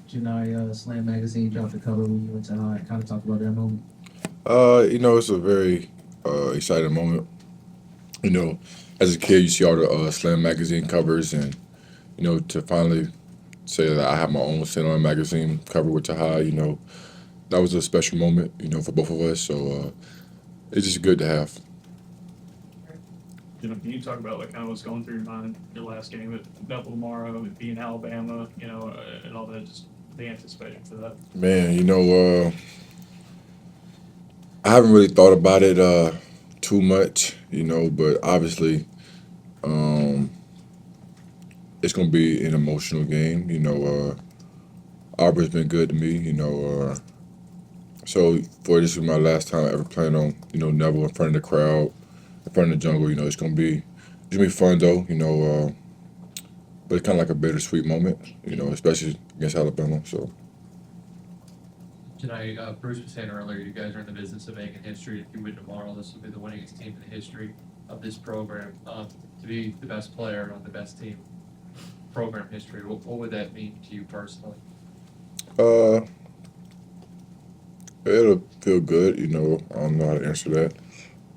Johni, Slam Magazine dropped a cover when you went to Tahaad. Kind of talk about that moment. It's a very exciting moment. You know, as a kid, you see all the Slam magazine covers, and to finally say that I have my own Slam magazine cover with Tahaad, that was a special moment, for both of us. So it's just good to have. Can you talk about like kind of what's going through your mind your last game at Bethel tomorrow, and being Alabama, and all that, just the anticipation for that. Man, I haven't really thought about it too much, but obviously um, it's going to be an emotional game. Auburn's been good to me, so for this is my last time ever playing on, Neville in front of the crowd, in front of the jungle. It's gonna be fun though, but it's kind of like a bittersweet moment, especially against Alabama. So Tonight, Bruce was saying earlier, you guys are in the business of making history. If you win tomorrow, this will be the winningest team in the history of this program. To be the best player on the best team program history, what would that mean to you personally? uh, it'll feel good, I don't know how to answer that.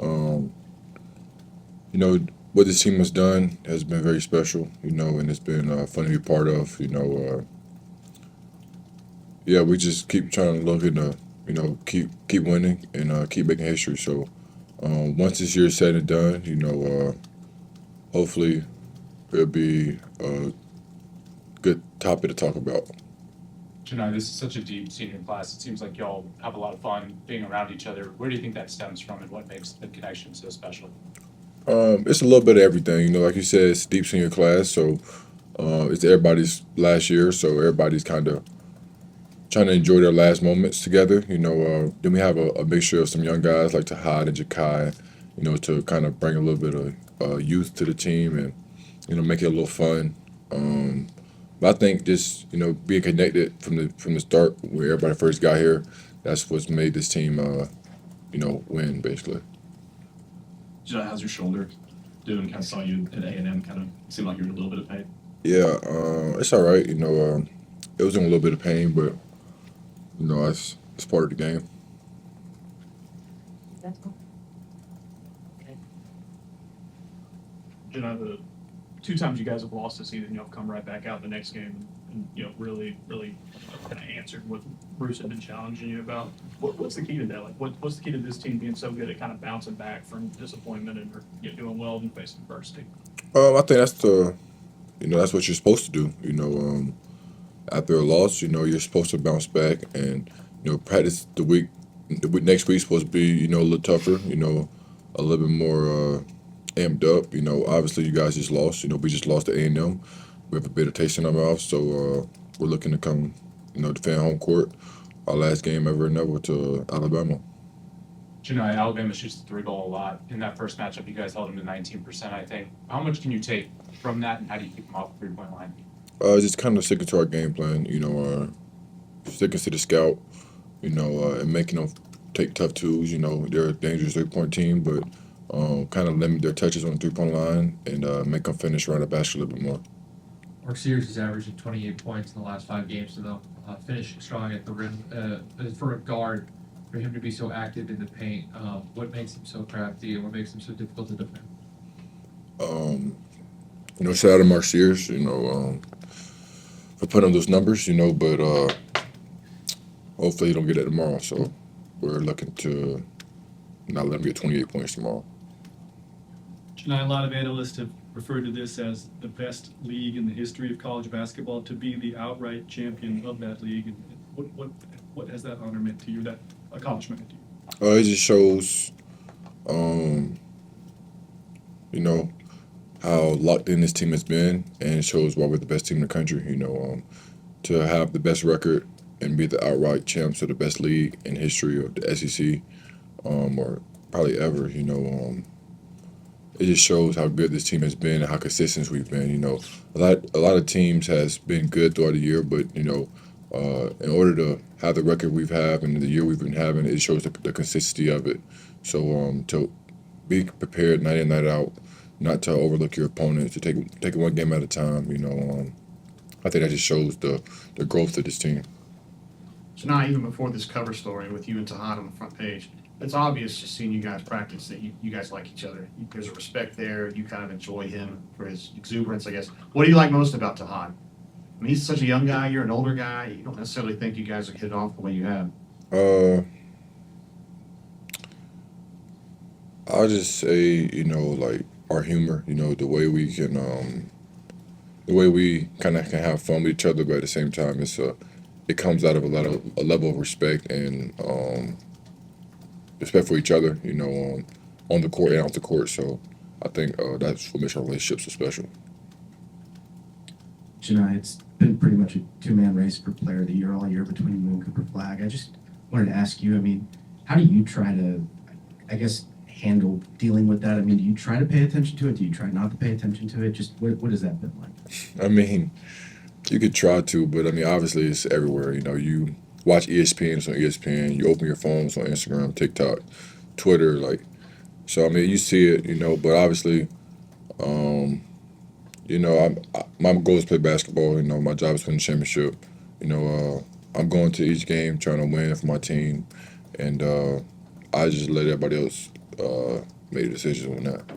Um, what this team has done has been very special, and it's been fun to be part of. Yeah, we just keep trying to look at keep winning and keep making history. So once this year is said and done, hopefully it'll be a good topic to talk about. Johni, this is such a deep senior class. It seems like y'all have a lot of fun being around each other. Where do you think that stems from, and what makes the connection so special? It's a little bit of everything, like you said, it's deep senior class, so it's everybody's last year, so everybody's kind of trying to enjoy their last moments together. Then we have a mixture of some young guys like Tahaad and Jakai, to kind of bring a little bit of youth to the team and make it a little fun. But I think just being connected from the start where everybody first got here, that's what's made this team win basically. John, how's your shoulder doing? Kind of saw you at A&M. Kind of seemed like you were in a little bit of pain. Yeah, it's all right. It was in a little bit of pain, but it's part of the game. The two times you guys have lost this season, you'll come right back out the next game and really, really kind of answered what Bruce had been challenging you about. What's the key to that? Like, what's the key to this team being so good at kind of bouncing back from disappointment and doing well in the face of adversity? I think that's what you're supposed to do. After a loss, you're supposed to bounce back and practice next week's supposed to be a little tougher. A little bit more amped up. Obviously you guys just lost. We just lost to A&M. We have a bitter taste in our mouth, so we're looking to come, defend home court. Our last game ever in Neville to Alabama. Johni, Alabama shoots the three ball a lot. In that first matchup, you guys held them to 19%, I think. How much can you take from that, and how do you keep them off the 3-point line? Just kind of sticking to our game plan. Sticking to the scout. And making them take tough twos. They're a dangerous 3-point team, but kind of limit their touches on the 3-point line and make them finish around the basket a little bit more. Mark Sears is averaging 28 points in the last 5 games, so they'll finishing strong at the rim. For a guard, for him to be so active in the paint, what makes him so crafty and what makes him so difficult to defend? Shout out to Mark Sears, for putting up those numbers, but hopefully he don't get it tomorrow. So we're looking to not let him get 28 points tomorrow. John, a lot of analysts have referred to this as the best league in the history of college basketball. To be the outright champion of that league, and what has that honor meant to you? That accomplishment meant to you? It just shows, um, how locked in this team has been, and it shows why we're the best team in the country. To have the best record and be the outright champs of the best league in history of the SEC, or probably ever. It just shows how good this team has been and how consistent we've been. A lot of teams has been good throughout the year, but in order to have the record we've had and the year we've been having, it shows the consistency of it. So to be prepared night in night out not to overlook your opponent, to take it one game at a time. I think that just shows the growth of this team. So now, even before this cover story with you and Tahaad on the front page, it's obvious just seeing you guys practice that you guys like each other. There's a respect there. You kind of enjoy him for his exuberance, I guess. What do you like most about Tahaad? I mean, he's such a young guy. You're an older guy. You don't necessarily think you guys are hit off the way you have. I'll just say, like our humor, the way we can, the way we kind of can have fun with each other, but at the same time, it comes out of a level of respect and respect for each other, on the court and off the court. So I think that's what makes our relationship so special. Johni, it's been pretty much a two-man race for Player of the Year all year between you and Cooper Flagg. I just wanted to ask you, I mean, how do you try to, I guess, handle dealing with that? I mean, do you try to pay attention to it? Do you try not to pay attention to it? Just what has that been like? I mean, you could try to, but I mean, obviously it's everywhere. You watch ESPN, it's on ESPN. You open your phones on Instagram, TikTok, Twitter, so I mean, you see it, but obviously, my goal is to play basketball. My job is to win the championship. I'm going to each game trying to win for my team, and I just let everybody else make a decision on that.